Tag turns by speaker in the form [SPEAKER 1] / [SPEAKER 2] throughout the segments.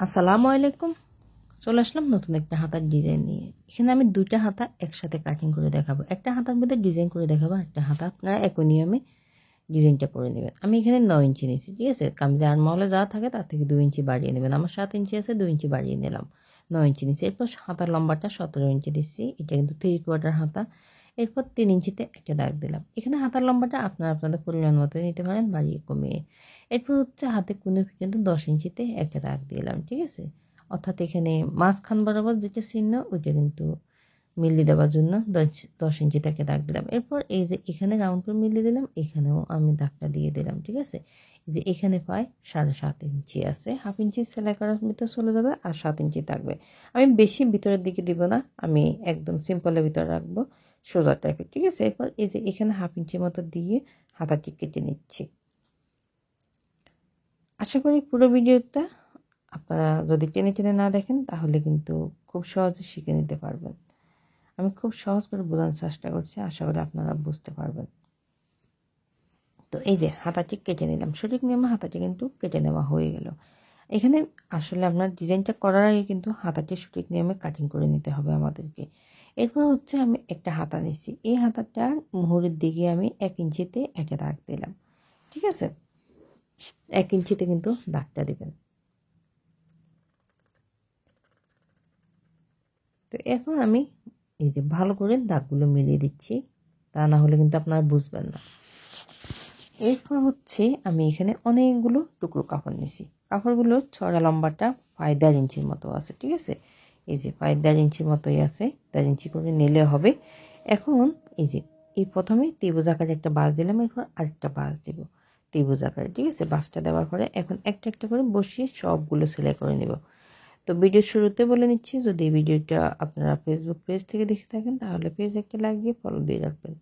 [SPEAKER 1] আসসালামু আলাইকুম। চলে আসলাম নতুন একটা হাতার ডিজাইন নিয়ে। এখানে আমি দুইটা হাতা একসাথে কাটিং করে দেখাবো। একটা হাতার মধ্যে ডিজাইন করে দেখাবো, একটা হাতা আপনারা একই নিয়মে ডিজাইনটা করে নেবেন। আমি এখানে 9 ইঞ্চি নিয়েছি, ঠিক আছে। কামিজে আরমহলে যা থাকে তার থেকে 2 ইঞ্চি বাড়িয়ে নেবেন। আমার 7 ইঞ্চি আছে, 2 ইঞ্চি বাড়িয়ে নিলাম, 9 ইঞ্চি নিচ্ছি। এরপর হাতার লম্বাটা 17 ইঞ্চি দিচ্ছি, এটা কিন্তু 3/4 হাতা। এরপর 3 ইঞ্চিতে একটা দাগ দিলাম। এখানে হাতার লম্বাটা আপনারা আপনাদের পরিমাণ মতো নিতে পারেন, বাড়িয়ে কমিয়ে। এরপর হচ্ছে হাতে কোণে পর্যন্ত 10 ইঞ্চিতে একটা দাগ দিলাম, ঠিক আছে। অর্থাৎ এখানে মাঝখান বরাবর যেটা চিহ্ন ওইটা কিন্তু মিলিয়ে দেওয়ার জন্য 10 ইঞ্চিতে একটা দাগ দিলাম। এরপর এই যে এখানে রাউন্ড করে মিলিয়ে দিলাম, এখানেও আমি দাগটা দিয়ে দিলাম, ঠিক আছে। এই যে এখানে প্রায় 7.5 ইঞ্চি আছে, হাফ ইঞ্চি সেলাই করার ভিতরে চলে যাবে আর 7 ইঞ্চি থাকবে। আমি বেশি ভিতরের দিকে দিব না, আমি একদম সিম্পলের ভিতরে রাখবো, সোজা টাইপের, ঠিক আছে। এরপর এই যে এখানে হাফ ইঞ্চি মতো দিয়ে হাতাটি কেটে নিচ্ছি। আশা করি পুরো ভিডিওটা আপনারা যদি টেনে টেনে না দেখেন তাহলে কিন্তু খুব সহজে শিখে নিতে পারবেন। আমি খুব সহজ করে বোঝানোর চেষ্টা করছি, আশা করি আপনারা বুঝতে পারবেন। তো এই যে হাতাটি কেটে নিলাম, সঠিক নিয়মে হাতাটি কিন্তু কেটে নেওয়া হয়ে গেল। এখানে আসলে আপনার ডিজাইনটা করার আগে কিন্তু হাতাটি সঠিক নিয়মে কাটিং করে নিতে হবে আমাদেরকে। এরপর হচ্ছে আমি একটা হাতা নিচ্ছি, এই হাতাটার মুহুরের দিকে আমি 1 ইঞ্চিতে একটা দাগ দিলাম, ঠিক আছে। 1 ইঞ্চিতে কিন্তু দাগটা দেবেন। তো এখন আমি এই যে ভালো করে দাগগুলো মিলিয়ে দিচ্ছি, তা না হলে কিন্তু আপনারা বুঝবেন না। এরপর হচ্ছে আমি এখানে অনেকগুলো টুকরো কাপড় নিছি, কাপড়গুলো ছড়া লম্বাটা 1.5 ইঞ্চির মতো আছে, ঠিক আছে। এই যে 1.5 ইঞ্চির মতোই আছে, 1.5 ইঞ্চি করে নিলে হবে। এখন এই যে এই প্রথমে ত্রিভুজ আকারে একটা বাঁশ দিলাম, এরপর আরেকটা বাঁশ দিব ত্রিভুজ আকারে, ঠিক আছে। বাঁশটা দেওয়ার পরে এখন একটা একটা করে বসিয়ে সবগুলো সেলাই করে নেব। তো ভিডিওর শুরুতে বলে নিচ্ছি, যদি এই ভিডিওটা আপনারা ফেসবুক পেজ থেকে দেখে থাকেন তাহলে পেজ একটা লাইক দিয়ে ফলো দিয়ে রাখবেন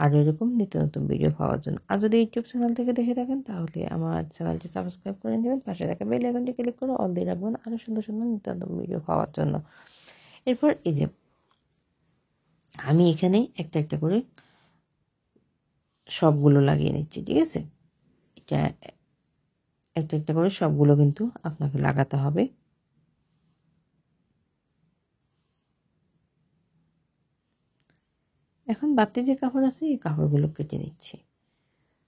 [SPEAKER 1] আর এরকম নিত্য নতুন ভিডিও পাওয়ার জন্য। আর যদি ইউটিউব চ্যানেল থেকে দেখে থাকেন তাহলে আমার চ্যানেলটি সাবস্ক্রাইব করে দেবেন, পাশে থাকা বেল আইকনটি ক্লিক করে অল দিয়ে রাখবেন আরও সুন্দর সুন্দর নিত্য নতুন ভিডিও পাওয়ার জন্য। এরপর এই যে আমি এখানে একটা একটা করে সবগুলো লাগিয়ে নিচ্ছি, ঠিক আছে। এটা একটা একটা করে সবগুলো কিন্তু আপনাকে লাগাতে হবে। এখন বাড়তি যে কাপড় আছে এই কাপড়গুলো কেটে নিচ্ছি,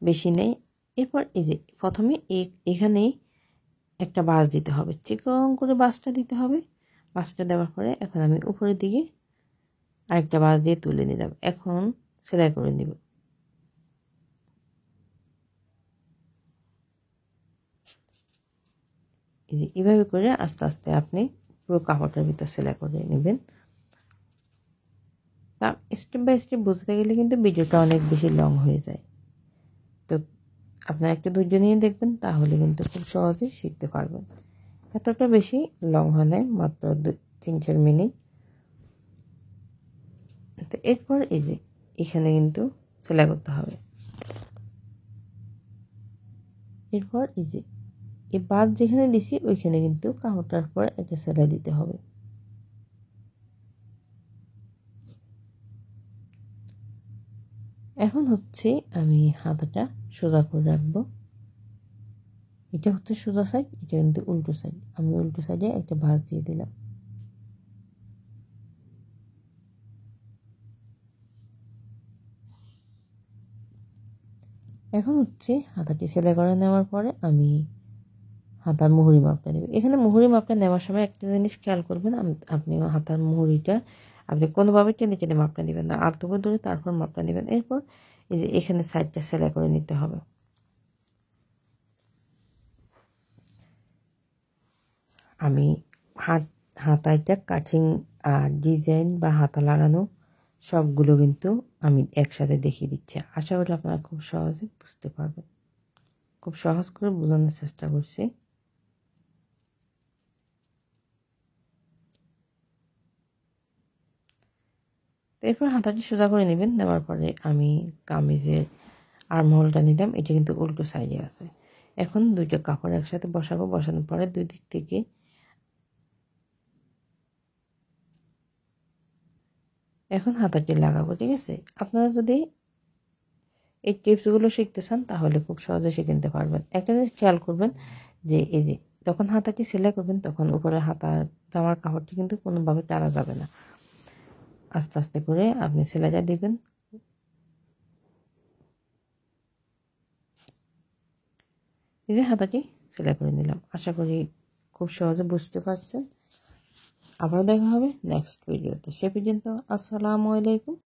[SPEAKER 1] বেশি নেই। এরপর এই যে প্রথমে এখানেই একটা বাঁশ দিতে হবে, চিকন করে বাঁশটা দিতে হবে। বাঁশটা দেওয়ার পরে এখন আমি উপরের দিকে আরেকটা বাঁশ দিয়ে তুলে নিলাম, এখন সেলাই করে নিব। এই যে এভাবে করে আস্তে আস্তে আপনি পুরো কাপড়টার ভিতর সেলাই করে নেবেন। তা স্টেপ বাই স্টেপ বুঝতে গেলে কিন্তু ভিডিওটা অনেক বেশি লং হয়ে যায়। তো আপনারা একটু ধৈর্য নিয়ে দেখবেন, তাহলে কিন্তু খুব সহজেই শিখতে পারবেন। এতটা বেশি লং হয় না, মাত্র 3-4 মিনিট। তো এরপর এই যে এখানে কিন্তু সেলাই করতে হবে। এরপর এই যে এই বাঁশ যেখানে দিছি ওইখানে কিন্তু কাপড়টার পর একটা সেলাই দিতে হবে। এখন হচ্ছে আমি হাতাটা সোজা করে রাখবো। এটা হচ্ছে সোজা সাইড, এটা কিন্তু উল্টো সাইড। আমি উল্টো সাইডে একটা ভাঁজ দিয়ে দিলাম। এখন হচ্ছে হাতাটি সেলাই করে নেওয়ার পরে আমি হাতার মুহুরি মাপটা নেব। এখানে মুহুরি মাপটা নেওয়ার সময় একটা জিনিস খেয়াল করবেন, আপনি হাতার মুহুরিটা আপনি কোনোভাবে টেনে টেনে মাপটা নেবেন না, আলতো করে ধরে তারপর মাপটা নেবেন। এরপর এই যে এখানে সাইডটা সেলাই করে নিতে হবে। আমি হাতাটা কাটিং আর ডিজাইন বা হাতা লাগানো সবগুলো কিন্তু আমি একসাথে দেখিয়ে দিচ্ছি, আশা করি আপনারা খুব সহজে বুঝতে পারবেন। খুব সহজ করে বোঝানোর চেষ্টা করছি। এরপর হাতাটি সোজা করে নেবেন, নেওয়ার পরে আমি কামিজের আর্মহোলটা নিলাম, এটা কিন্তু উল্টো সাইডে আছে। এখন দুইটা কাপড় একসাথে বসাবো, বসানোর পরে দুই দিক থেকে এখন হাতাটি লাগাবো, ঠিক আছে। আপনারা যদি এই টিপসগুলো শিখতে চান তাহলে খুব সহজে শিখে নিতে পারবেন। একটা জিনিস খেয়াল করবেন যে এই যে যখন হাতাটি সেলাই করবেন তখন উপরে হাতার জামার কাপড়টি কিন্তু কোনোভাবে টানা যাবে না। আস্তে আস্তে করে আপনি সেলাইটা দিবেন। এই যে হাতাটি সেলাই করে নিলাম। আশা করি খুব সহজে বুঝতে পারছেন। আবারও দেখা হবে নেক্সট ভিডিওতে। সে পর্যন্ত আসসালামু আলাইকুম।